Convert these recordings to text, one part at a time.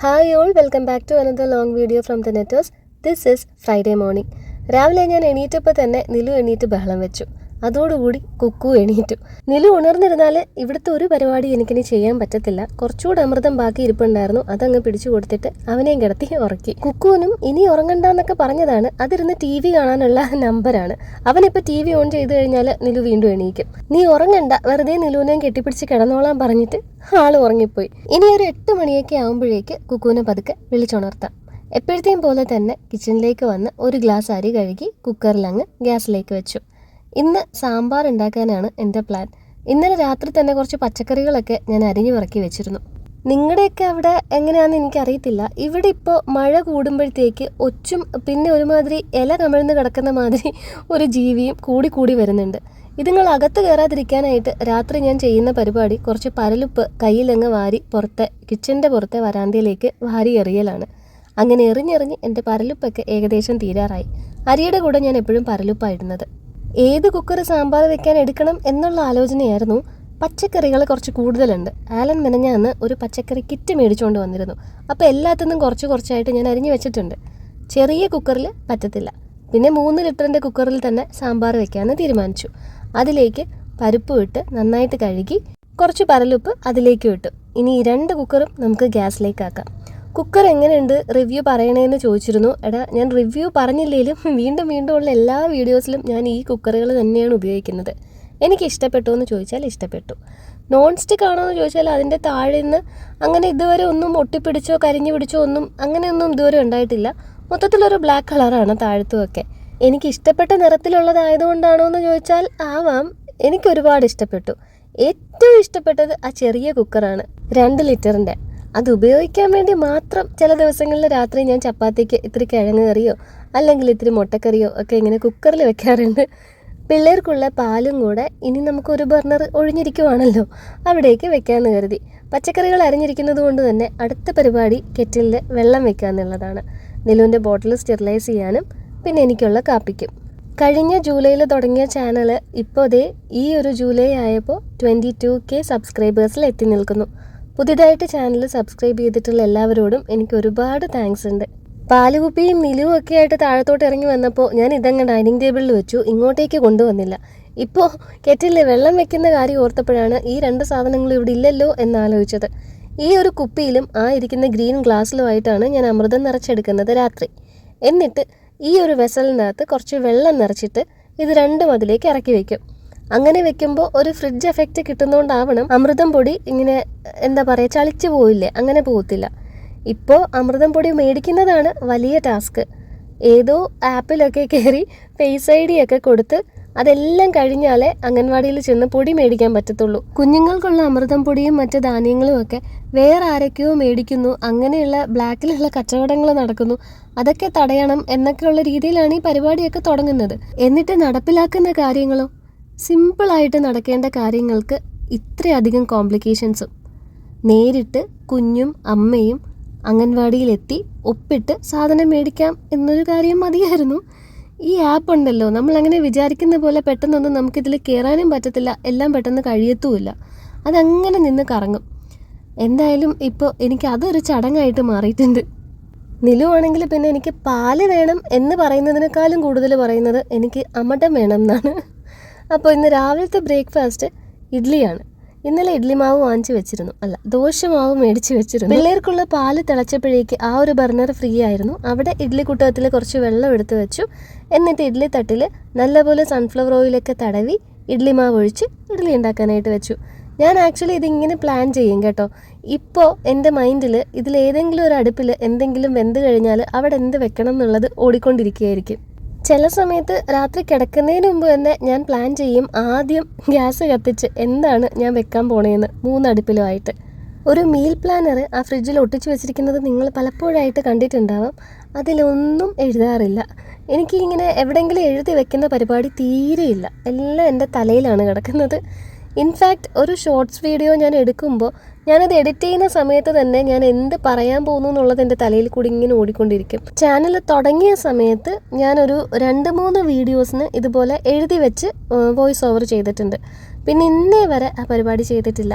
Hi all, welcome back to another long video from the Netters. This is Friday morning. രാവിലെ ഞാൻ എണീറ്റപ്പോൾ തന്നെ നിലു എണീറ്റ് ബഹളം വെച്ചു. അതോടുകൂടി കുക്കു എണീറ്റു. നിലു ഉണർന്നിരുന്നാൽ ഇവിടുത്തെ ഒരു പരിപാടി എനിക്കിനി ചെയ്യാൻ പറ്റത്തില്ല. കുറച്ചുകൂടെ അമൃതം ബാക്കി ഇരിപ്പുണ്ടായിരുന്നു. അതങ്ങ് പിടിച്ചു കൊടുത്തിട്ട് അവനെയും കിടത്തി ഉറക്കി. കുക്കുവിനും ഇനി ഉറങ്ങണ്ടെന്നൊക്കെ പറഞ്ഞതാണ്. അതിരുന്ന് TV കാണാനുള്ള നമ്പറാണ്. അവനിപ്പോൾ TV ഓൺ ചെയ്ത് കഴിഞ്ഞാൽ നിലു വീണ്ടും എണീക്കും. നീ ഉറങ്ങണ്ട, വെറുതെ നിലുവിനെയും കെട്ടിപ്പിടിച്ച് കിടന്നോളാൻ പറഞ്ഞിട്ട് ആൾ ഉറങ്ങിപ്പോയി. ഇനി ഒരു 8 മണിയൊക്കെ ആകുമ്പോഴേക്ക് കുക്കുവിനെ പതുക്കെ വിളിച്ചുണർത്താം. എപ്പോഴത്തെയും പോലെ തന്നെ കിച്ചണിലേക്ക് വന്ന് ഒരു ഗ്ലാസ് അരി കഴുകി കുക്കറിലങ്ങ് ഗ്യാസിലേക്ക് വെച്ചു. ഇന്ന് സാമ്പാർ ഉണ്ടാക്കാനാണ് എൻ്റെ പ്ലാൻ. ഇന്നലെ രാത്രി തന്നെ കുറച്ച് പച്ചക്കറികളൊക്കെ ഞാൻ അരിഞ്ഞു പറക്കി വെച്ചിരുന്നു. നിങ്ങളുടെയൊക്കെ അവിടെ എങ്ങനെയാണെന്ന് എനിക്കറിയത്തില്ല. ഇവിടെ ഇപ്പോൾ മഴ കൂടുമ്പോഴത്തേക്ക് ഒച്ചും പിന്നെ ഒരുമാതിരി ഇല കമിഴ്ന്ന് കിടക്കുന്ന മാതിരി ഒരു ജീവിയും കൂടി വരുന്നുണ്ട്. ഇതുങ്ങൾ അകത്ത് കയറാതിരിക്കാനായിട്ട് രാത്രി ഞാൻ ചെയ്യുന്ന പരിപാടി കുറച്ച് പരലുപ്പ് കയ്യിലങ്ങ് വാരി കിച്ചൻ്റെ പുറത്തെ വരാന്തയിലേക്ക് വാരി എറിയലാണ്. അങ്ങനെ എറിഞ്ഞെറിഞ്ഞ് എൻ്റെ പരലുപ്പൊക്കെ ഏകദേശം തീരാറായി. അരിയുടെ കൂടെ ഞാൻ എപ്പോഴും പരലുപ്പായിടുന്നത്. ഏത് കുക്കർ സാമ്പാർ വെക്കാൻ എടുക്കണം എന്നുള്ള ആലോചനയായിരുന്നു. പച്ചക്കറികൾ കുറച്ച് കൂടുതലുണ്ട്. ആലൻ മെനഞ്ഞാന്ന് ഒരു പച്ചക്കറി കിറ്റ് മേടിച്ചുകൊണ്ട് വന്നിരുന്നു. അപ്പോൾ എല്ലാത്തിനും കുറച്ചായിട്ട് ഞാൻ അരിഞ്ഞു വെച്ചിട്ടുണ്ട്. ചെറിയ കുക്കറിൽ പറ്റത്തില്ല. പിന്നെ 3 ലിറ്ററിൻ്റെ കുക്കറിൽ തന്നെ സാമ്പാർ വെക്കാമെന്ന് തീരുമാനിച്ചു. അതിലേക്ക് പരിപ്പ് ഇട്ട് നന്നായിട്ട് കഴുകി കുറച്ച് പരലുപ്പ് അതിലേക്ക് ഇട്ടു. ഇനി ഈ 2 കുക്കറും നമുക്ക് ഗ്യാസിലേക്ക് ആക്കാം. കുക്കർ എങ്ങനെയുണ്ട്, റിവ്യൂ പറയണേന്ന് ചോദിച്ചിരുന്നു. എടാ, ഞാൻ റിവ്യൂ പറഞ്ഞില്ലെങ്കിലും വീണ്ടും ഉള്ള എല്ലാ വീഡിയോസിലും ഞാൻ ഈ കുക്കറുകൾ തന്നെയാണ് ഉപയോഗിക്കുന്നത്. എനിക്ക് ഇഷ്ടപ്പെട്ടോ എന്ന് ചോദിച്ചാൽ ഇഷ്ടപ്പെട്ടു. നോൺ സ്റ്റിക്ക് ആണോ എന്ന് ചോദിച്ചാൽ അതിൻ്റെ താഴെ നിന്ന് അങ്ങനെ ഇതുവരെ ഒന്നും ഒട്ടിപ്പിടിച്ചോ കരിഞ്ഞു പിടിച്ചോ അങ്ങനെയൊന്നും ഇതുവരെ ഉണ്ടായിട്ടില്ല. മൊത്തത്തിലൊരു ബ്ലാക്ക് കളറാണ് താഴത്തുമൊക്കെ. എനിക്ക് ഇഷ്ടപ്പെട്ട നിറത്തിലുള്ളതായതുകൊണ്ടാണോ എന്ന് ചോദിച്ചാൽ ആവാം. എനിക്കൊരുപാട് ഇഷ്ടപ്പെട്ടു. ഏറ്റവും ഇഷ്ടപ്പെട്ടത് ആ ചെറിയ കുക്കറാണ്, 2 ലിറ്ററിൻ്റെ. അത് ഉപയോഗിക്കാൻ വേണ്ടി മാത്രം ചില ദിവസങ്ങളിൽ രാത്രി ഞാൻ ചപ്പാത്തിക്ക് ഇത്തിരി കിഴങ്ങ് കറിയോ അല്ലെങ്കിൽ ഇത്തിരി മുട്ടക്കറിയോ ഒക്കെ ഇങ്ങനെ കുക്കറിൽ വെക്കാറുണ്ട്. പിള്ളേർക്കുള്ള പാലും കൂടെ ഇനി നമുക്കൊരു ബർണർ ഒഴിഞ്ഞിരിക്കുവാണല്ലോ, അവിടേക്ക് വെക്കാമെന്ന് കരുതി. പച്ചക്കറികൾ അരിഞ്ഞിരിക്കുന്നത് കൊണ്ട് തന്നെ അടുത്ത പരിപാടി കെറ്റിലിൽ വെള്ളം വെക്കുക എന്നുള്ളതാണ്. നിലുവിൻ്റെ ബോട്ടിൽ സ്റ്റെറിലൈസ് ചെയ്യാനും പിന്നെ എനിക്കുള്ള കാപ്പിക്കും. കഴിഞ്ഞ ജൂലൈയിൽ തുടങ്ങിയ ചാനൽ ഇപ്പോൾ ഈ ഒരു ജൂലൈ ആയപ്പോൾ 22K സബ്സ്ക്രൈബേഴ്സിൽ എത്തി നിൽക്കുന്നു. പുതിയതായിട്ട് ചാനൽ സബ്സ്ക്രൈബ് ചെയ്തിട്ടുള്ള എല്ലാവരോടും എനിക്ക് ഒരുപാട് താങ്ക്സ് ഉണ്ട്. പാലുകുപ്പിയും നിലുവും ഒക്കെ ആയിട്ട് താഴത്തോട്ട് ഇറങ്ങി വന്നപ്പോൾ ഞാൻ ഇതങ്ങ് ഡൈനിങ് ടേബിളിൽ വെച്ചു, ഇങ്ങോട്ടേക്ക് കൊണ്ടുവന്നില്ല. ഇപ്പോൾ കെറ്റിലിൽ വെള്ളം വെക്കുന്ന കാര്യം ഓർത്തപ്പോഴാണ് ഈ 2 സാധനങ്ങളും ഇവിടെ ഇല്ലല്ലോ എന്നാലോചിച്ചത്. ഈ ഒരു കുപ്പിയിലും ആ ഇരിക്കുന്ന ഗ്രീൻ ഗ്ലാസ്സിലുമായിട്ടാണ് ഞാൻ അമൃതം നിറച്ചെടുക്കുന്നത് രാത്രി. എന്നിട്ട് ഈ ഒരു വെസലിനകത്ത് കുറച്ച് വെള്ളം നിറച്ചിട്ട് ഇത് 2 അതിലേക്ക് ഇറക്കി വയ്ക്കും. അങ്ങനെ വെക്കുമ്പോൾ ഒരു ഫ്രിഡ്ജ് എഫക്റ്റ് കിട്ടുന്നതുകൊണ്ടാവണം അമൃതം പൊടി ഇങ്ങനെ എന്താ പറയുക ചളിച്ചു പോയില്ലേ, അങ്ങനെ പോകത്തില്ല. ഇപ്പോൾ അമൃതം പൊടി മേടിക്കുന്നതാണ് വലിയ ടാസ്ക്. ഏതോ ആപ്പിലൊക്കെ കയറി ഫേസ് ID ഒക്കെ കൊടുത്ത് അതെല്ലാം കഴിഞ്ഞാലേ അംഗൻവാടിയിൽ ചെന്ന് പൊടി മേടിക്കാൻ പറ്റത്തുള്ളൂ. കുഞ്ഞുങ്ങൾക്കുള്ള അമൃതം പൊടിയും മറ്റ് ധാന്യങ്ങളും ഒക്കെ വേറെ ആരൊക്കെയോ മേടിക്കുന്നു, അങ്ങനെയുള്ള ബ്ലാക്കിലുള്ള കച്ചവടങ്ങൾ നടക്കുന്നു. അതൊക്കെ തടയണം എന്നൊക്കെയുള്ള രീതിയിലാണ് ഈ പരിപാടിയൊക്കെ തുടങ്ങുന്നത്. എന്നിട്ട് നടപ്പിലാക്കുന്ന കാര്യങ്ങളോ സിമ്പിളായിട്ട് നടക്കേണ്ട കാര്യങ്ങൾക്ക് ഇത്രയധികം കോംപ്ലിക്കേഷൻസും. നേരിട്ട് കുഞ്ഞും അമ്മയും അംഗൻവാടിയിലെത്തി ഒപ്പിട്ട് സാധനം മേടിക്കാം എന്നൊരു കാര്യം മതിയായിരുന്നു. ഈ ആപ്പ് ഉണ്ടല്ലോ, നമ്മളങ്ങനെ വിചാരിക്കുന്ന പോലെ പെട്ടെന്നൊന്നും നമുക്കിതിൽ കയറാനും പറ്റത്തില്ല, എല്ലാം പെട്ടെന്ന് കഴിയത്തുമില്ല. അതങ്ങനെ നിന്ന് കറങ്ങും. എന്തായാലും ഇപ്പോൾ എനിക്ക് അതൊരു ചടങ്ങായിട്ട് മാറിയിട്ടുണ്ട്. നിലു ആണെങ്കിൽ പിന്നെ എനിക്ക് പാല് വേണം എന്ന് പറയുന്നതിനേക്കാളും കൂടുതൽ പറയുന്നത് എനിക്ക് അമടം വേണം എന്നാണ്. അപ്പോൾ ഇന്ന് രാവിലത്തെ ബ്രേക്ക്ഫാസ്റ്റ് ഇഡ്ഡലിയാണ്. ഇന്നലെ ഇഡ്ഡലി മാവ് വാങ്ങിച്ച് വെച്ചിരുന്നു, ദോശ മാവ് മേടിച്ച് വെച്ചിരുന്നു. പിള്ളേർക്കുള്ള പാല് തിളച്ചപ്പോഴേക്ക് ആ ഒരു ബർണർ ഫ്രീ ആയിരുന്നു. അവിടെ ഇഡ്ഡലി കുട്ടകത്തിൽ കുറച്ച് വെള്ളം എടുത്ത് വെച്ചു. എന്നിട്ട് ഇഡ്ഡലി തട്ടിൽ നല്ലപോലെ സൺഫ്ലവർ ഓയിലൊക്കെ തടവി ഇഡ്ഡലി മാവ് ഒഴിച്ച് ഇഡ്ഡലി ഉണ്ടാക്കാനായിട്ട് വെച്ചു. ഞാൻ ആക്ച്വലി ഇതിങ്ങനെ പ്ലാൻ ചെയ്യും കേട്ടോ. ഇപ്പോൾ എൻ്റെ മൈൻഡിൽ ഇതിലേതെങ്കിലും ഒരു അടുപ്പിൽ എന്തെങ്കിലും വെന്ത് കഴിഞ്ഞാൽ അവിടെ എന്ത് വെക്കണം എന്നുള്ളത് ഓടിക്കൊണ്ടിരിക്കുകയായിരിക്കും. ചില സമയത്ത് രാത്രി കിടക്കുന്നതിന് മുമ്പ് തന്നെ ഞാൻ പ്ലാൻ ചെയ്യും, ആദ്യം ഗ്യാസ് കത്തിച്ച് എന്താണ് ഞാൻ വെക്കാൻ പോണേന്ന് 3 അടുപ്പിലുമായിട്ട്. ഒരു മീൽ പ്ലാനർ ആ ഫ്രിഡ്ജിൽ ഒട്ടിച്ച് വെച്ചിരിക്കുന്നത് നിങ്ങൾ പലപ്പോഴായിട്ട് കണ്ടിട്ടുണ്ടാവാം. അതിലൊന്നും എഴുതാറില്ല. എനിക്ക് ഇങ്ങനെ എവിടെയെങ്കിലും എഴുതി വെക്കുന്ന പരിപാടി തീരെയില്ല. എല്ലാം എൻ്റെ തലയിലാണ് കിടക്കുന്നത്. ഇൻഫാക്റ്റ് ഒരു ഷോർട്സ് വീഡിയോ ഞാൻ എടുക്കുമ്പോൾ ഞാനത് എഡിറ്റ് ചെയ്യുന്ന സമയത്ത് തന്നെ ഞാൻ എന്ത് പറയാൻ പോകുന്നു എന്നുള്ളത് എൻ്റെ തലയിൽ കൂടി ഇങ്ങനെ ഓടിക്കൊണ്ടിരിക്കും. ചാനൽ തുടങ്ങിയ സമയത്ത് ഞാനൊരു 2-3 വീഡിയോസിന് ഇതുപോലെ എഴുതി വെച്ച് വോയിസ് ഓവർ ചെയ്തിട്ടുണ്ട്. പിന്നെ ഇന്നേ വരെ ആ പരിപാടി ചെയ്തിട്ടില്ല.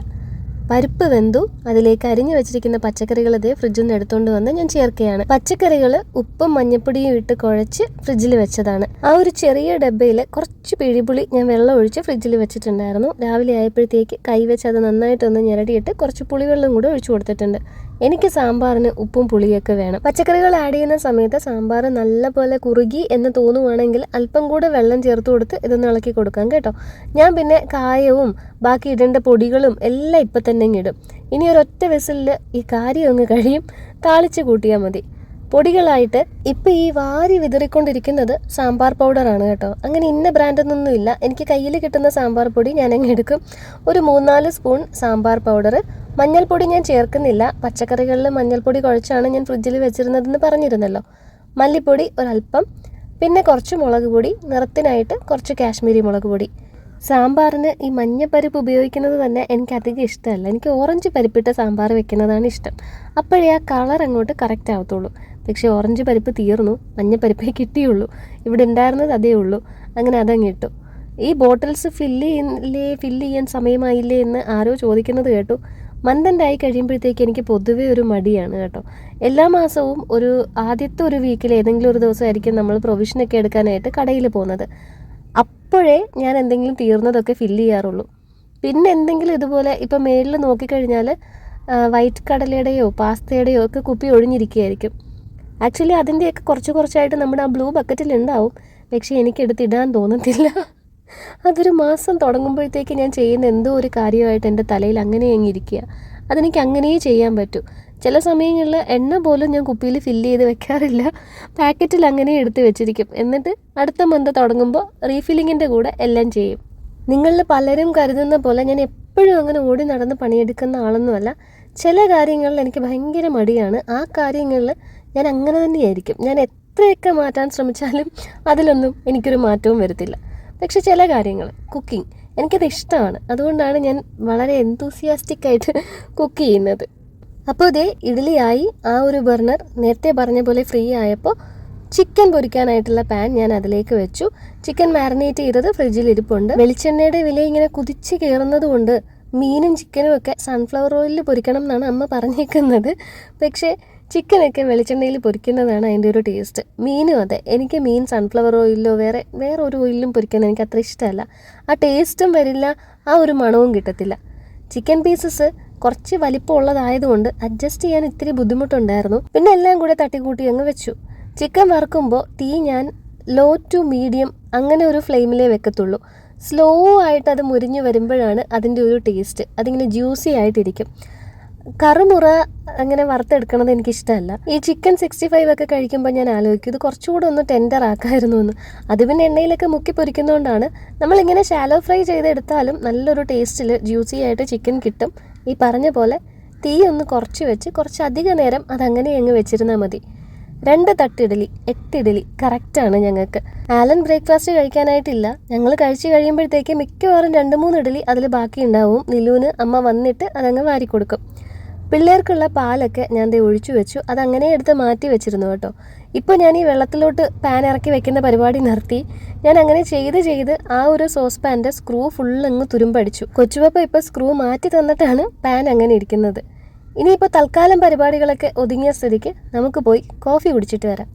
പരിപ്പ് വെന്തു. അതിലേക്ക് അരിഞ്ഞു വെച്ചിരിക്കുന്ന പച്ചക്കറികൾ അതേ ഫ്രിഡ്ജിൽ നിന്ന് എടുത്തുകൊണ്ട് വന്ന് ഞാൻ ചേർക്കുകയാണ്. പച്ചക്കറികൾ ഉപ്പും മഞ്ഞപ്പൊടിയും ഇട്ട് കുഴച്ച് ഫ്രിഡ്ജിൽ വെച്ചതാണ്. ആ ഒരു ചെറിയ ഡബ്ബയിൽ കുറച്ച് പിഴിപുളി ഞാൻ വെള്ളം ഒഴിച്ച് ഫ്രിഡ്ജിൽ വെച്ചിട്ടുണ്ടായിരുന്നു. രാവിലെ ആയപ്പോഴത്തേക്ക് കൈവച്ച് അത് നന്നായിട്ടൊന്ന് ഞെരടിയിട്ട് കുറച്ച് പുളിവെള്ളം കൂടെ ഒഴിച്ചു കൊടുത്തിട്ടുണ്ട്. എനിക്ക് സാമ്പാറിന് ഉപ്പും പുളിയൊക്കെ വേണം. പച്ചക്കറികൾ ആഡ് ചെയ്യുന്ന സമയത്ത് സാമ്പാർ നല്ലപോലെ കുറുകി എന്ന് തോന്നുവാണെങ്കിൽ അല്പം കൂടെ വെള്ളം ചേർത്ത് കൊടുത്ത് ഇതൊന്ന് ഇളക്കി കൊടുക്കാം കേട്ടോ. ഞാൻ പിന്നെ കായവും ബാക്കി ഇടേണ്ട പൊടികളും എല്ലാം ഇപ്പം തന്നെ ഇടും. ഇനി ഒരൊറ്റ വിസിലിൽ ഈ കാര്യം അങ്ങ് കഴിയും. താളിച്ച് കൂട്ടിയാൽ മതി. പൊടികളായിട്ട് ഇപ്പം ഈ വാരി വിതറിക്കൊണ്ടിരിക്കുന്നത് സാമ്പാർ പൗഡറാണ് കേട്ടോ. അങ്ങനെ ഇന്ന ബ്രാൻഡൊന്നും ഇല്ല. എനിക്ക് കയ്യിൽ കിട്ടുന്ന സാമ്പാർ പൊടി ഞാൻ അങ്ങ് എടുക്കും. ഒരു 3-4 സ്പൂൺ സാമ്പാർ പൗഡർ. മഞ്ഞൾപ്പൊടി ഞാൻ ചേർക്കുന്നില്ല. പച്ചക്കറികളിൽ മഞ്ഞൾപ്പൊടി കുഴച്ചാണ് ഞാൻ ഫ്രിഡ്ജിൽ വെച്ചിരുന്നതെന്ന് പറഞ്ഞിരുന്നല്ലോ. മല്ലിപ്പൊടി ഒരല്പം, പിന്നെ കുറച്ച് മുളക് പൊടി, നിറത്തിനായിട്ട് കുറച്ച് കാശ്മീരി മുളക് പൊടി. സാമ്പാറിന് ഈ മഞ്ഞപ്പരിപ്പ് ഉപയോഗിക്കുന്നത് തന്നെ എനിക്ക് അധികം ഇഷ്ടമല്ല. എനിക്ക് ഓറഞ്ച് പരിപ്പിട്ട സാമ്പാർ വെക്കുന്നതാണ് ഇഷ്ടം. അപ്പോഴേ ആ കളർ അങ്ങോട്ട് കറക്റ്റ് ആവത്തുള്ളൂ. പക്ഷേ ഓറഞ്ച് പരിപ്പ് തീർന്നു, മഞ്ഞപ്പരിപ്പേ കിട്ടിയുള്ളൂ. ഇവിടെ ഉണ്ടായിരുന്നത് അതേ ഉള്ളൂ. അങ്ങനെ അതങ്ങ് ഇട്ടു. ഈ ബോട്ടിൽസ് ഫില്ല് ചെയ്യാൻ സമയമായില്ലേ എന്ന് ആരോ ചോദിക്കുന്നത് കേട്ടു. മന്തെൻ്റായി കഴിയുമ്പോഴത്തേക്ക് എനിക്ക് പൊതുവേ ഒരു മടിയാണ് കേട്ടോ. എല്ലാ മാസവും ആദ്യത്തെ ഒരു വീക്കിൽ ഏതെങ്കിലും ഒരു ദിവസമായിരിക്കും നമ്മൾ പ്രൊവിഷനൊക്കെ എടുക്കാനായിട്ട് കടയിൽ പോകുന്നത്. അപ്പോഴേ ഞാൻ എന്തെങ്കിലും തീർന്നതൊക്കെ ഫില്ല് ചെയ്യാറുള്ളൂ. പിന്നെ എന്തെങ്കിലും ഇതുപോലെ ഇപ്പം മേളിൽ നോക്കിക്കഴിഞ്ഞാൽ വൈറ്റ് കടലയുടെയോ പാസ്തയുടെയോ ഒക്കെ കുപ്പി ഒഴിഞ്ഞിരിക്കുകയായിരിക്കും. ആക്ച്വലി അതിൻ്റെയൊക്കെ കുറച്ചായിട്ട് നമ്മുടെ ആ ബ്ലൂ ബക്കറ്റിലുണ്ടാവും. പക്ഷേ എനിക്കെടുത്തിടാൻ തോന്നത്തില്ല. അതൊരു മാസം തുടങ്ങുമ്പോഴത്തേക്ക് ഞാൻ ചെയ്യുന്ന എന്തോ ഒരു കാര്യമായിട്ട് എൻ്റെ തലയിൽ അങ്ങനെ അങ്ങ് ഇരിക്കുക. അതെനിക്ക് അങ്ങനെയേ ചെയ്യാൻ പറ്റൂ. ചില സമയങ്ങളിൽ എണ്ണ പോലും ഞാൻ കുപ്പിയിൽ ഫില്ല് ചെയ്ത് വെക്കാറില്ല. പാക്കറ്റിൽ അങ്ങനെ എടുത്ത് വെച്ചിരിക്കും. എന്നിട്ട് അടുത്ത മന്ത് തുടങ്ങുമ്പോൾ റീഫില്ലിങ്ങിൻ്റെ കൂടെ എല്ലാം ചെയ്യും. നിങ്ങളിൽ പലരും കരുതുന്ന പോലെ ഞാൻ എപ്പോഴും അങ്ങനെ ഓടി നടന്ന് പണിയെടുക്കുന്ന ആളൊന്നുമല്ല. ചില കാര്യങ്ങളിൽ എനിക്ക് ഭയങ്കര മടിയാണ്. ആ കാര്യങ്ങളിൽ ഞാൻ അങ്ങനെ തന്നെയായിരിക്കും. ഞാൻ എത്രയൊക്കെ മാറ്റാൻ ശ്രമിച്ചാലും അതിലൊന്നും എനിക്കൊരു മാറ്റവും വരത്തില്ല. പക്ഷെ ചില കാര്യങ്ങൾ, കുക്കിംഗ്, എനിക്കത് ഇഷ്ടമാണ്. അതുകൊണ്ടാണ് ഞാൻ വളരെ എന്തൂസിയാസ്റ്റിക്കായിട്ട് കുക്ക് ചെയ്യുന്നത്. അപ്പോൾ ഇതേ ഇഡ്ഡലിയായി. ആ ഒരു ബർണർ നേരത്തെ പറഞ്ഞ പോലെ ഫ്രീ ആയപ്പോൾ ചിക്കൻ പൊരിക്കാനായിട്ടുള്ള പാൻ ഞാൻ അതിലേക്ക് വെച്ചു. ചിക്കൻ മാരിനേറ്റ് ചെയ്തത് ഫ്രിഡ്ജിൽ ഇരിപ്പുണ്ട്. വെളിച്ചെണ്ണയുടെ വില ഇങ്ങനെ കുതിച്ച് കയറുന്നത് കൊണ്ട് മീനും ചിക്കനും ഒക്കെ സൺഫ്ലവർ ഓയിലിൽ പൊരിക്കണം എന്നാണ് അമ്മ പറഞ്ഞേക്കുന്നത്. പക്ഷേ ചിക്കനൊക്കെ വെളിച്ചെണ്ണയിൽ പൊരിക്കുന്നതാണ് അതിൻ്റെ ഒരു ടേസ്റ്റ്. മീനും അതെ, എനിക്ക് മീൻ സൺഫ്ലവർ ഓയിലിലോ വേറെ ഒരു ഓയിലിലും പൊരിക്കുന്നത് എനിക്ക് അത്ര ഇഷ്ടമല്ല. ആ ടേസ്റ്റും വരില്ല, ആ ഒരു മണവും കിട്ടത്തില്ല. ചിക്കൻ പീസസ് കുറച്ച് വലിപ്പമുള്ളതായതുകൊണ്ട് അഡ്ജസ്റ്റ് ചെയ്യാൻ ഇത്തിരി ബുദ്ധിമുട്ടുണ്ടായിരുന്നു. പിന്നെ എല്ലാം കൂടെ തട്ടിക്കൂട്ടി അങ്ങ് വെച്ചു. ചിക്കൻ വറുക്കുമ്പോൾ തീ ഞാൻ ലോ ടു മീഡിയം അങ്ങനെ ഒരു ഫ്ലെയിമിലേ വെക്കത്തുള്ളൂ. സ്ലോ ആയിട്ട് അത് മുരിഞ്ഞ് വരുമ്പോഴാണ് അതിൻ്റെ ഒരു ടേസ്റ്റ്. അതിങ്ങനെ ജ്യൂസി ആയിട്ടിരിക്കും. കറുമുറ അങ്ങനെ വറുത്തെടുക്കണത് എനിക്കിഷ്ടമല്ല. ഈ ചിക്കൻ 65 ഒക്കെ കഴിക്കുമ്പോൾ ഞാൻ ആലോചിക്കും ഇത് കുറച്ചുകൂടെ ഒന്ന് ടെൻഡർ ആക്കായിരുന്നു എന്ന്. അത് പിന്നെ എണ്ണയിലൊക്കെ മുക്കി പൊരിക്കുന്നതുകൊണ്ടാണ്. നമ്മളിങ്ങനെ ഷാലോ ഫ്രൈ ചെയ്തെടുത്താലും നല്ലൊരു ടേസ്റ്റിൽ ജ്യൂസി ആയിട്ട് ചിക്കൻ കിട്ടും. ഈ പറഞ്ഞ പോലെ തീ ഒന്ന് കുറച്ച് വെച്ച് കുറച്ചധികം നേരം അതങ്ങനെ അങ്ങ് വെച്ചിരുന്നാൽ മതി. 2 തട്ടിഡലി 8 ഇഡലി കറക്റ്റാണ് ഞങ്ങൾക്ക്. ആലൻ ബ്രേക്ക്ഫാസ്റ്റ് കഴിക്കാനായിട്ടില്ല. ഞങ്ങൾ കഴിച്ച് കഴിയുമ്പോഴത്തേക്ക് മിക്കവാറും 2-3 ഇഡലി അതിൽ ബാക്കി ഉണ്ടാവും. നിലൂന് അമ്മ വന്നിട്ട് അതങ്ങ് വാരിക്കൊടുക്കും. പിള്ളേർക്കുള്ള പാലൊക്കെ ഞാൻ ഒഴിച്ചു വെച്ചു. അതങ്ങനെ എടുത്ത് മാറ്റി വെച്ചിരുന്നു കേട്ടോ. ഇപ്പോൾ ഞാൻ ഈ വെള്ളത്തിലോട്ട് പാൻ ഇറക്കി വെക്കുന്ന പരിപാടി നിർത്തി. ഞാൻ അങ്ങനെ ചെയ്ത് ആ ഒരു സോസ് പാൻ്റെ സ്ക്രൂ ഫുള്ളങ്ങ് തുരുമ്പടിച്ചു. കൊച്ചുപപ്പ ഇപ്പോൾ സ്ക്രൂ മാറ്റി തന്നിട്ടാണ് പാൻ അങ്ങനെ ഇരിക്കുന്നത്. ഇനിയിപ്പോൾ തൽക്കാലം പരിപാടികളൊക്കെ ഒതുങ്ങിയ സ്ഥിതിക്ക് നമുക്ക് പോയി കോഫി കുടിച്ചിട്ട് വരാം.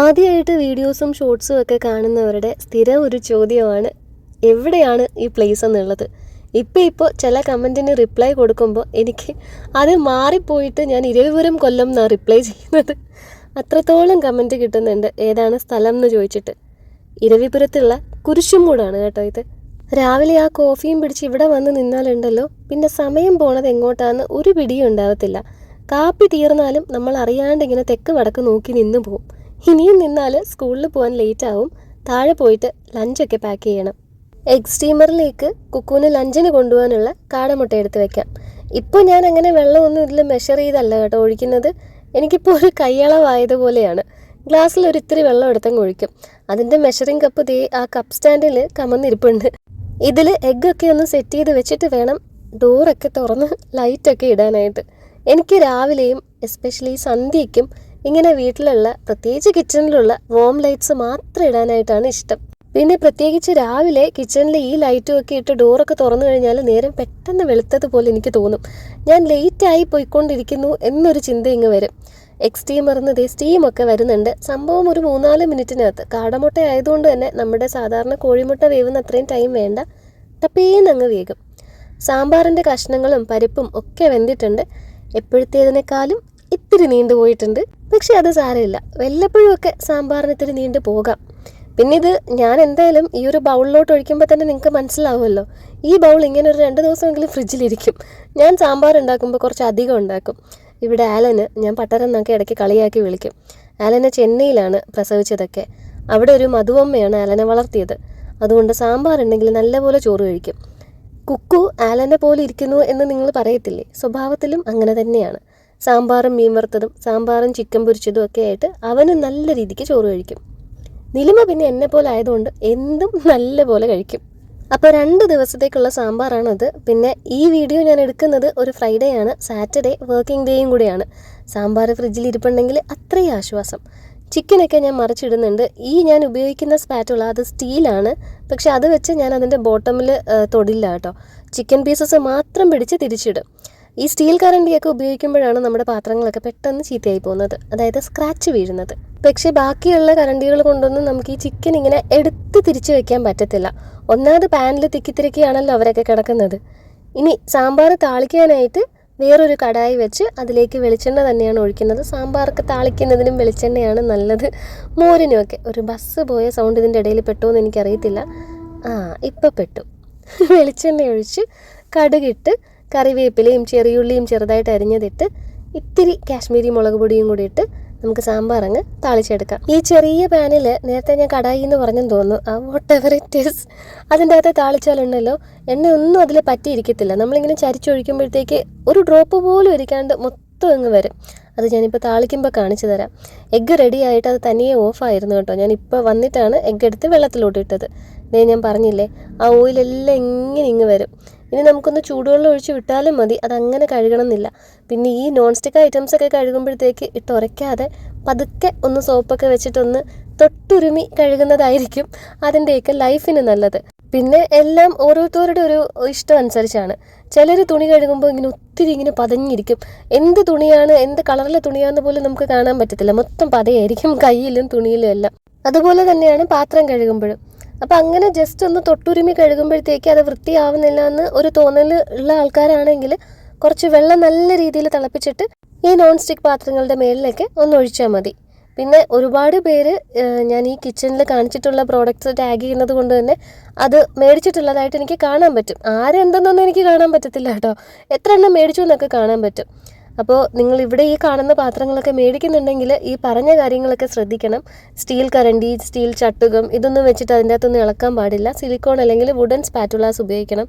ആദ്യമായിട്ട് വീഡിയോസും ഷോർട്സും ഒക്കെ കാണുന്നവരുടെ സ്ഥിരം ഒരു ചോദ്യമാണ് എവിടെയാണ് ഈ പ്ലേസ് എന്നുള്ളത്. ഇപ്പോൾ ചില കമൻറ്റിന് റിപ്ലൈ കൊടുക്കുമ്പോൾ എനിക്ക് അത് മാറിപ്പോയിട്ട് ഞാൻ ഇരവിപുരം കൊല്ലം എന്നാണ് റിപ്ലൈ ചെയ്യുന്നത്. അത്രത്തോളം കമൻറ്റ് കിട്ടുന്നുണ്ട് ഏതാണ് സ്ഥലം എന്ന് ചോദിച്ചിട്ട്. ഇരവിപുരത്തുള്ള കുരിശുമൂടാണ് കേട്ടോ ഇത്. രാവിലെ ആ കോഫിയും പിടിച്ച് ഇവിടെ വന്ന് നിന്നാലുണ്ടല്ലോ, പിന്നെ സമയം പോണത് എങ്ങോട്ടാന്ന് ഒരു പിടിയും ഉണ്ടാവത്തില്ല. കാപ്പി തീർന്നാലും നമ്മൾ അറിയാണ്ട് ഇങ്ങനെ തെക്ക് വടക്ക് നോക്കി നിന്ന് പോവും. ഇനിയും നിന്നാൽ സ്കൂളിൽ പോകാൻ ലേറ്റ് ആവും. താഴെ പോയിട്ട് ലഞ്ചൊക്കെ പാക്ക് ചെയ്യണം. എഗ് സ്റ്റീമറിലേക്ക് കുക്കൂന് ലഞ്ചിന് കൊണ്ടുപോകാനുള്ള കാടമുട്ട എടുത്ത് വെക്കാം. ഇപ്പോൾ ഞാൻ അങ്ങനെ വെള്ളമൊന്നും ഇതിൽ മെഷർ ചെയ്തല്ല കേട്ടോ ഒഴിക്കുന്നത്. എനിക്കിപ്പോൾ ഒരു കൈയളവായതുപോലെയാണ്. ഗ്ലാസ്സിൽ ഒരു ഇത്തിരി വെള്ളം എടുത്തങ്ങ് ഒഴിക്കും. അതിൻ്റെ മെഷറിംഗ് കപ്പ് ദേ ആ കപ്പ് സ്റ്റാൻഡിൽ കമന്നിരിപ്പുണ്ട്. ഇതിൽ എഗ്ഗൊക്കെ ഒന്ന് സെറ്റ് ചെയ്ത് വെച്ചിട്ട് വേണം ഡോറൊക്കെ തുറന്ന് ലൈറ്റൊക്കെ ഇടാനായിട്ട്. എനിക്ക് രാവിലെയും എസ്പെഷ്യലി സന്ധ്യയ്ക്കും ഇങ്ങനെ വീട്ടിലുള്ള പ്രത്യേകിച്ച് കിച്ചണിലുള്ള വോം ലൈറ്റ്സ് മാത്രം ഇടാനായിട്ടാണ് ഇഷ്ടം. പിന്നെ പ്രത്യേകിച്ച് രാവിലെ കിച്ചണിൽ ഈ ലൈറ്റും ഒക്കെ ഇട്ട് ഡോറൊക്കെ തുറന്നു കഴിഞ്ഞാൽ നേരം പെട്ടെന്ന് വെളുത്തതുപോലെ എനിക്ക് തോന്നും. ഞാൻ ലേറ്റായി പോയിക്കൊണ്ടിരിക്കുന്നു എന്നൊരു ചിന്ത ഇങ്ങ് വരും. എഗ് സ്റ്റീമറിന്ന് സ്റ്റീമൊക്കെ വരുന്നുണ്ട്. സംഭവം ഒരു 3-4 മിനിറ്റിനകത്ത്. കാടമുട്ട ആയതുകൊണ്ട് തന്നെ നമ്മുടെ സാധാരണ കോഴിമുട്ട വേവുന്ന അത്രയും ടൈം വേണ്ട, ടപ്പേന്നങ്ങ് വേഗം. സാമ്പാറിൻ്റെ കഷ്ണങ്ങളും പരിപ്പും ഒക്കെ വെന്തിട്ടുണ്ട്. എപ്പോഴത്തേതിനേക്കാളും ഇത്തിരി നീണ്ടുപോയിട്ടുണ്ട്. പക്ഷെ അത് സാരമില്ല, വല്ലപ്പോഴും ഒക്കെ സാമ്പാറിന് ഇത്തിരി നീണ്ടു പോകാം. പിന്നെ ഇത് ഞാൻ എന്തായാലും ഈ ഒരു ബൗളിലോട്ട് ഒഴിക്കുമ്പോൾ തന്നെ നിങ്ങൾക്ക് മനസ്സിലാവുമല്ലോ, ഈ ബൗൾ ഇങ്ങനെ ഒരു 2 ദിവസമെങ്കിലും ഫ്രിഡ്ജിലിരിക്കും. ഞാൻ സാമ്പാർ ഉണ്ടാക്കുമ്പോൾ കുറച്ച് അധികം ഉണ്ടാക്കും. ഇവിടെ ആലന് ഞാൻ പട്ടരം എന്നൊക്കെ ഇടയ്ക്ക് കളിയാക്കി വിളിക്കും. ആലനെ ചെന്നൈയിലാണ് പ്രസവിച്ചതൊക്കെ. അവിടെ ഒരു മധുവമ്മയാണ് ആലനെ വളർത്തിയത്. അതുകൊണ്ട് സാമ്പാർ ഉണ്ടെങ്കിൽ നല്ലപോലെ ചോറ് കഴിക്കും. കുക്കു ആലനെ പോലെ ഇരിക്കുന്നു എന്ന് നിങ്ങൾ പറയത്തില്ലേ, സ്വഭാവത്തിലും അങ്ങനെ തന്നെയാണ്. സാമ്പാറും മീൻ വറുത്തതും സാമ്പാറും ചിക്കൻ പൊരിച്ചതും ഒക്കെ ആയിട്ട് അവന് നല്ല രീതിക്ക് ചോറ് കഴിക്കും. നിലിമ പിന്നെ എന്നെ പോലെ ആയതുകൊണ്ട് എന്തും നല്ല പോലെ കഴിക്കും. അപ്പോൾ 2 ദിവസത്തേക്കുള്ള സാമ്പാറാണത്. പിന്നെ ഈ വീഡിയോ ഞാൻ എടുക്കുന്നത് ഒരു ഫ്രൈഡേ ആണ്. സാറ്റർഡേ വർക്കിംഗ് ഡേയും കൂടെയാണ്. സാമ്പാർ ഫ്രിഡ്ജിൽ ഇരിപ്പുണ്ടെങ്കിൽ അത്രയും ആശ്വാസം. ചിക്കനൊക്കെ ഞാൻ മറിച്ചിടുന്നുണ്ട്. ഈ ഞാൻ ഉപയോഗിക്കുന്ന സ്പാറ്റുള്ള അത് സ്റ്റീലാണ്. പക്ഷെ അത് വെച്ച് ഞാൻ അതിൻ്റെ ബോട്ടമിൽ തൊടില്ല കേട്ടോ. ചിക്കൻ പീസസ് മാത്രം പിടിച്ച് തിരിച്ചിടും. ഈ സ്റ്റീൽ കരണ്ടിയൊക്കെ ഉപയോഗിക്കുമ്പോഴാണ് നമ്മുടെ പാത്രങ്ങളൊക്കെ പെട്ടെന്ന് ചീത്തയായി പോകുന്നത്, അതായത് സ്ക്രാച്ച് വീഴുന്നത്. പക്ഷേ ബാക്കിയുള്ള കരണ്ടികൾ കൊണ്ടൊന്നും നമുക്ക് ഈ ചിക്കൻ ഇങ്ങനെ എടുത്ത് തിരിച്ചു വെക്കാൻ പറ്റത്തില്ല. ഒന്നാമത് പാനിൽ തിക്കിത്തിരക്കിയാണല്ലോ അവരൊക്കെ കിടക്കുന്നത്. ഇനി സാമ്പാർ താളിക്കാനായിട്ട് വേറൊരു കടായി വെച്ച് അതിലേക്ക് വെളിച്ചെണ്ണ തന്നെയാണ് ഒഴിക്കുന്നത്. സാമ്പാറൊക്കെ താളിക്കുന്നതിനും വെളിച്ചെണ്ണയാണ് നല്ലത്. മോരിനുമൊക്കെ ഒരു ബസ് പോയ സൗണ്ട് ഇതിൻ്റെ ഇടയിൽ പെട്ടുമെന്ന് എനിക്കറിയത്തില്ല. ഇപ്പം പെട്ടു. വെളിച്ചെണ്ണ ഒഴിച്ച് കടുകിട്ട് കറിവേപ്പിലയും ചെറിയുള്ളിയും ചെറുതായിട്ട് അരിഞ്ഞതിട്ട് ഇത്തിരി കാശ്മീരി മുളക് പൊടിയും കൂടി ഇട്ട് നമുക്ക് സാമ്പാർ അങ്ങ് താളിച്ചെടുക്കാം. ഈ ചെറിയ പാനിൽ നേരത്തെ ഞാൻ കടായി എന്ന് പറഞ്ഞെന്ന് തോന്നുന്നു, വാട്ട് എവർ ഇറ്റ് ഈസ്, അതിൻ്റെ അകത്ത് താളിച്ചാലുണ്ടല്ലോ എണ്ണ ഒന്നും അതിൽ പറ്റിയിരിക്കത്തില്ല. നമ്മളിങ്ങനെ ചരിച്ചൊഴിക്കുമ്പോഴത്തേക്ക് ഒരു ഡ്രോപ്പ് പോലും ഇരിക്കാണ്ട് മൊത്തം അങ്ങ് വരും. അത് ഞാനിപ്പോൾ താളിക്കുമ്പോൾ കാണിച്ചു തരാം. എഗ്ഗ് റെഡി ആയിട്ട് അത് തനിയെ ഓഫായിരുന്നു കേട്ടോ. ഞാനിപ്പോൾ വന്നിട്ടാണ് എഗ്ഗ് എടുത്ത് വെള്ളത്തിലോട്ട് ഇട്ടത്. ഞാൻ പറഞ്ഞില്ലേ, ആ ഓയിലെല്ലാം ഇങ്ങനെ ഇങ്ങ് വരും. ഇനി നമുക്കൊന്ന് ചൂടുവെള്ളം ഒഴിച്ച് വിട്ടാലും മതി, അതങ്ങനെ കഴുകണം എന്നില്ല. പിന്നെ ഈ നോൺ സ്റ്റിക്ക് ഐറ്റംസൊക്കെ കഴുകുമ്പോഴത്തേക്ക് ഇട്ടുറയ്ക്കാതെ പതുക്കെ ഒന്ന് സോപ്പൊക്കെ വെച്ചിട്ടൊന്ന് തൊട്ടുരുമി കഴുകുന്നതായിരിക്കും അതിൻ്റെയൊക്കെ ലൈഫിന് നല്ലത്. പിന്നെ എല്ലാം ഓരോരുത്തരുടെ ഒരു ഇഷ്ടം അനുസരിച്ചാണ്. ചിലർ തുണി കഴുകുമ്പോൾ ഇങ്ങനെ ഒത്തിരി ഇങ്ങനെ പതഞ്ഞിരിക്കും. എന്ത് തുണിയാണ്, എന്ത് കളറിലെ തുണിയാണെന്ന് പോലും നമുക്ക് കാണാൻ പറ്റത്തില്ല. മൊത്തം പതയായിരിക്കും കയ്യിലും തുണിയിലും എല്ലാം. അതുപോലെ തന്നെയാണ് പാത്രം കഴുകുമ്പോഴും. അപ്പം അങ്ങനെ ജസ്റ്റ് ഒന്ന് തൊട്ടുരുമി കഴുകുമ്പോഴത്തേക്ക് അത് വൃത്തിയാവുന്നില്ല എന്ന് ഒരു തോന്നൽ ഉള്ള ആൾക്കാരാണെങ്കിൽ കുറച്ച് വെള്ളം നല്ല രീതിയിൽ തിളപ്പിച്ചിട്ട് ഈ നോൺ സ്റ്റിക്ക് പാത്രങ്ങളുടെ മേളിലേക്ക് ഒന്ന് ഒഴിച്ചാൽ മതി. പിന്നെ ഒരുപാട് പേര് ഞാൻ ഈ കിച്ചണിൽ കാണിച്ചിട്ടുള്ള പ്രോഡക്റ്റ്സ് ടാഗ് ചെയ്യുന്നത് കൊണ്ട് തന്നെ അത് മേടിച്ചിട്ടുള്ളതായിട്ട് എനിക്ക് കാണാൻ പറ്റും. ആരെന്തെന്നൊന്നും എനിക്ക് കാണാൻ പറ്റത്തില്ല കേട്ടോ. എത്ര എണ്ണം മേടിച്ചു എന്നൊക്കെ കാണാൻ പറ്റും. അപ്പോൾ നിങ്ങൾ ഇവിടെ ഈ കാണുന്ന പാത്രങ്ങളൊക്കെ മേടിക്കുന്നുണ്ടെങ്കിൽ ഈ പറഞ്ഞ കാര്യങ്ങളൊക്കെ ശ്രദ്ധിക്കണം. സ്റ്റീൽ കരണ്ടി, സ്റ്റീൽ ചട്ടുകം ഇതൊന്നും വെച്ചിട്ട് അതിൻ്റെ അകത്തൊന്നും ഇളക്കാൻ പാടില്ല. സിലിക്കോൺ അല്ലെങ്കിൽ വുഡൻ സ്പാറ്റുലാസ് ഉപയോഗിക്കണം.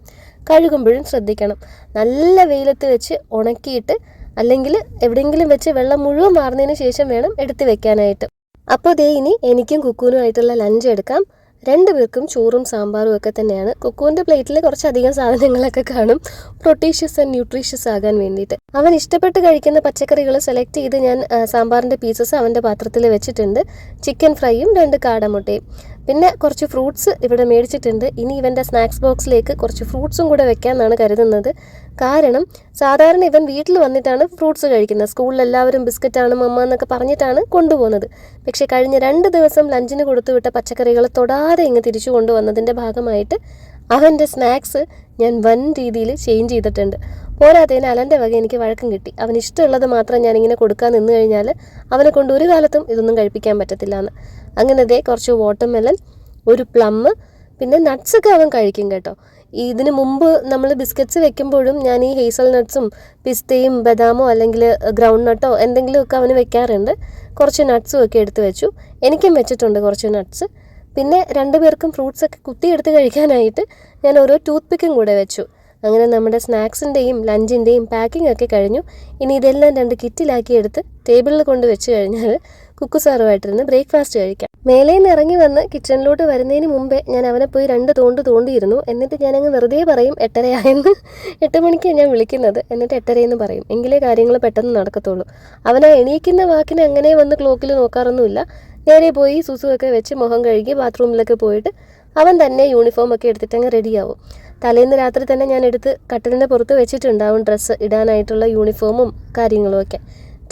കഴുകുമ്പോഴും ശ്രദ്ധിക്കണം. നല്ല വെയിലത്ത് വെച്ച് ഉണക്കിയിട്ട് അല്ലെങ്കിൽ എവിടെയെങ്കിലും വെച്ച് വെള്ളം മുഴുവൻ മാറുന്നതിന് ശേഷം വേണം എടുത്ത് വെക്കാനായിട്ട്. അപ്പോൾ ഇനി എനിക്കും കുക്കൂനുമായിട്ടുള്ള ലഞ്ച് എടുക്കാം. 2 പേർക്കും ചോറും സാമ്പാറും ഒക്കെ തന്നെയാണ്. കുക്കുവിൻ്റെ പ്ലേറ്റിൽ കുറച്ചധികം സാധനങ്ങളൊക്കെ കാണും, പ്രൊട്ടീഷ്യസ് ആൻഡ് ന്യൂട്രീഷ്യസ് ആകാൻ വേണ്ടിയിട്ട്. അവൻ ഇഷ്ടപ്പെട്ട് കഴിക്കുന്ന പച്ചക്കറികൾ സെലക്ട് ചെയ്ത് ഞാൻ സാമ്പാറിൻ്റെ പീസസ് അവൻ്റെ പാത്രത്തിൽ വെച്ചിട്ടുണ്ട്. ചിക്കൻ ഫ്രൈയും 2 കാടമുട്ടയും. പിന്നെ കുറച്ച് ഫ്രൂട്ട്സ് ഇവിടെ മേടിച്ചിട്ടുണ്ട്. ഇനി ഇവൻ്റെ സ്നാക്സ് ബോക്സിലേക്ക് കുറച്ച് ഫ്രൂട്ട്സും കൂടെ വെക്കാമെന്നാണ് കരുതുന്നത്. കാരണം സാധാരണ ഇവൻ വീട്ടിൽ വന്നിട്ടാണ് ഫ്രൂട്ട്സ് കഴിക്കുന്നത്. സ്കൂളിൽ എല്ലാവരും ബിസ്ക്കറ്റാണ് മമ്മ എന്നൊക്കെ പറഞ്ഞിട്ടാണ് കൊണ്ടുപോകുന്നത്. പക്ഷേ കഴിഞ്ഞ 2 ദിവസം ലഞ്ചിന് കൊടുത്തുവിട്ട പച്ചക്കറികൾ തൊടാതെ ഇങ്ങ് തിരിച്ചു കൊണ്ടുവന്നതിൻ്റെ ഭാഗമായിട്ട് അവൻ്റെ സ്നാക്സ് ഞാൻ വൻ രീതിയിൽ ചേഞ്ച് ചെയ്തിട്ടുണ്ട്. പോരാത്തതിന് അലൻ്റെ വക എനിക്ക് വഴക്കം കിട്ടി. അവന് ഇഷ്ടമുള്ളത് മാത്രം ഞാനിങ്ങനെ കൊടുക്കാൻ നിന്ന് കഴിഞ്ഞാൽ അവനെ കൊണ്ട് ഒരു കാലത്തും ഇതൊന്നും കഴിപ്പിക്കാൻ പറ്റത്തില്ല എന്ന്. അങ്ങനെ കുറച്ച് വാട്ടർമെലൺ, ഒരു പ്ലം, പിന്നെ നട്ട്സൊക്കെ അവൻ കഴിക്കും കേട്ടോ. ഇതിന് മുമ്പ് നമ്മൾ ബിസ്ക്കറ്റ്സ് വെക്കുമ്പോഴും ഞാൻ ഈ ഹേസൽ നട്ട്സും പിസ്തയും ബദാമോ അല്ലെങ്കിൽ ഗ്രൗണ്ട് നട്ടോ എന്തെങ്കിലുമൊക്കെ അവന് വെക്കാറുണ്ട്. കുറച്ച് നട്ട്സും ഒക്കെ എടുത്ത് വെച്ചു. എനിക്കും വെച്ചിട്ടുണ്ട് കുറച്ച് നട്ട്സ്. പിന്നെ 2 പേർക്കും ഫ്രൂട്ട്സൊക്കെ കുത്തിയെടുത്ത് കഴിക്കാനായിട്ട് ഞാൻ ഓരോ ടൂത്ത് പിക്കും കൂടെ വെച്ചു. അങ്ങനെ നമ്മുടെ സ്നാക്സിൻ്റെയും ലഞ്ചിൻ്റെയും പാക്കിംഗ് ഒക്കെ കഴിഞ്ഞു. ഇനി ഇതെല്ലാം 2 കിറ്റിലാക്കി എടുത്ത് ടേബിളിൽ കൊണ്ട് വെച്ച് കഴിഞ്ഞാൽ കുക്കു സാറുമായിട്ടിരുന്ന് ബ്രേക്ക്ഫാസ്റ്റ് കഴിക്കാം. മേലയിൽ നിന്ന് ഇറങ്ങി വന്ന് കിച്ചണിലോട്ട് വരുന്നതിന് മുമ്പേ ഞാൻ അവനെ പോയി 2 തോണ്ടിയിരുന്നു. എന്നിട്ട് ഞാനങ്ങ് വെറുതെ പറയും 8:30 8 മണിക്കാണ് ഞാൻ വിളിക്കുന്നത്. എന്നിട്ട് 8:30 പറയും. എങ്കിലേ കാര്യങ്ങൾ പെട്ടെന്ന് നടക്കത്തുള്ളൂ. അവനാ എണീക്കുന്ന വാക്കിന് അങ്ങനെ വന്ന് ക്ലോക്കിൽ നോക്കാറൊന്നുമില്ല. നേരെ പോയി സുസുവൊക്കെ വെച്ച് മുഖം കഴുകി ബാത്റൂമിലൊക്കെ പോയിട്ട് അവൻ തന്നെ യൂണിഫോമൊക്കെ എടുത്തിട്ട് അങ്ങ് റെഡിയാവും. തലേന്ന് രാത്രി തന്നെ ഞാൻ എടുത്ത് കട്ടിലിൻ്റെ പുറത്ത് വെച്ചിട്ടുണ്ടാവും ഡ്രസ്സ് ഇടാനായിട്ടുള്ള യൂണിഫോമും കാര്യങ്ങളുമൊക്കെ.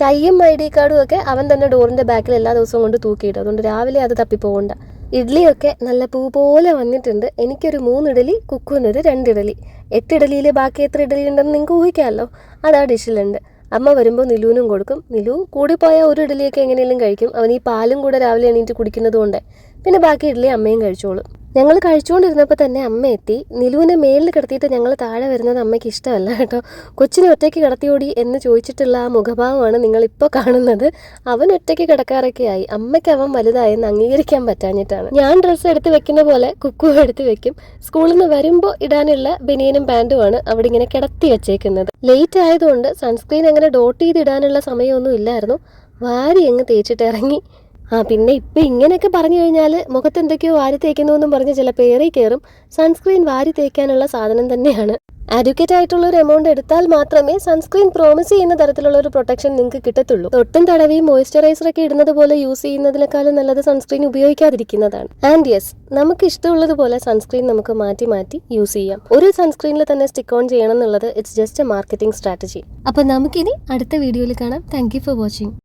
ടൈയും ID കാർഡും ഒക്കെ അവൻ തന്നെ ഡോറിൻ്റെ ബാക്കിൽ എല്ലാ ദിവസവും കൊണ്ട് തൂക്കിയിടും. അതുകൊണ്ട് രാവിലെ അത് തപ്പിപ്പോകണ്ട. ഇഡ്ഡലിയൊക്കെ നല്ല പൂ പോലെ വന്നിട്ടുണ്ട്. എനിക്കൊരു 3 ഇഡലി, കുക്കുവിനൊരു 2 ഇഡലി. 8 ഇഡലിയിൽ ബാക്കി എത്ര ഇഡലി ഉണ്ടെന്ന് നിങ്ങൾക്ക് ഊഹിക്കാമല്ലോ. അതാ ഡിഷിലുണ്ട്. അമ്മ വരുമ്പോൾ നിലുവിനും കൊടുക്കും. നിലു കൂടിപ്പോയാൽ 1 ഇഡലിയൊക്കെ എങ്ങനെയെങ്കിലും കഴിക്കും. അവൻ ഈ പാലും കൂടെ രാവിലെ എണീറ്റ് കുടിക്കുന്നത് കൊണ്ട്. പിന്നെ ബാക്കി ഇഡലി അമ്മയും കഴിച്ചോളും. ഞങ്ങൾ കഴിച്ചുകൊണ്ടിരുന്നപ്പോൾ തന്നെ അമ്മ എത്തി. നിലുവിനെ മേളിൽ കിടത്തിയിട്ട് ഞങ്ങൾ താഴെ വരുന്നത് അമ്മയ്ക്ക് ഇഷ്ടമല്ല കേട്ടോ. കൊച്ചിനെ ഒറ്റയ്ക്ക് കിടത്തിയോടി എന്ന് ചോദിച്ചിട്ടുള്ള ആ മുഖഭാവമാണ് നിങ്ങളിപ്പോൾ കാണുന്നത്. അവൻ ഒറ്റയ്ക്ക് കിടക്കാറൊക്കെ ആയി. അമ്മയ്ക്ക് അവൻ വലുതായെന്ന് അംഗീകരിക്കാൻ പറ്റാഞ്ഞിട്ടാണ്. ഞാൻ ഡ്രസ്സ് എടുത്ത് വെക്കുന്ന പോലെ കുക്കു എടുത്ത് വെക്കും. സ്കൂളിൽ നിന്ന് വരുമ്പോൾ ഇടാനുള്ള ബനിയനും പാൻറ്റുമാണ് അവിടെ ഇങ്ങനെ കിടത്തി വെച്ചേക്കുന്നത്. ലേറ്റ് ആയതുകൊണ്ട് സൺസ്ക്രീൻ അങ്ങനെ ഡോട്ട് ചെയ്തിടാനുള്ള സമയമൊന്നും ഇല്ലായിരുന്നു. വാരി അങ്ങ് തേച്ചിട്ട് ഇറങ്ങി. പിന്നെ ഇപ്പം ഇങ്ങനെയൊക്കെ പറഞ്ഞു കഴിഞ്ഞാൽ മുഖത്ത് എന്തൊക്കെയോ വാരി തേക്കുന്നു എന്നും പറഞ്ഞ് ചില പേറി കയറും. സൺസ്ക്രീൻ വാരി തേക്കാനുള്ള സാധനം തന്നെയാണ്. അഡ്വക്കേറ്റ് ആയിട്ടുള്ള ഒരു എമൗണ്ട് എടുത്താൽ മാത്രമേ സൺസ്ക്രീൻ പ്രോമിസ് ചെയ്യുന്ന തരത്തിലുള്ള ഒരു പ്രൊട്ടക്ഷൻ നിങ്ങൾക്ക് കിട്ടത്തുള്ളൂ. തൊട്ടും തടവി മോയ്സ്ചറൈസർ ഒക്കെ ഇടുന്നത് പോലെ യൂസ് ചെയ്യുന്നതിനേക്കാളും നല്ലത് സൺസ്ക്രീൻ ഉപയോഗിക്കാതിരിക്കുന്നതാണ്. ആൻഡ് യെസ്, നമുക്ക് ഇഷ്ടമുള്ളതുപോലെ സൺസ്ക്രീൻ നമുക്ക് മാറ്റി മാറ്റി യൂസ് ചെയ്യാം. ഒരു സൺസ്ക്രീനിൽ തന്നെ സ്റ്റിക്ക് ഓൺ ചെയ്യണം എന്നുള്ളത് it's just A marketing strategy. അപ്പോൾ നമുക്കിനി അടുത്ത വീഡിയോയിൽ കാണാം. Thank you for watching.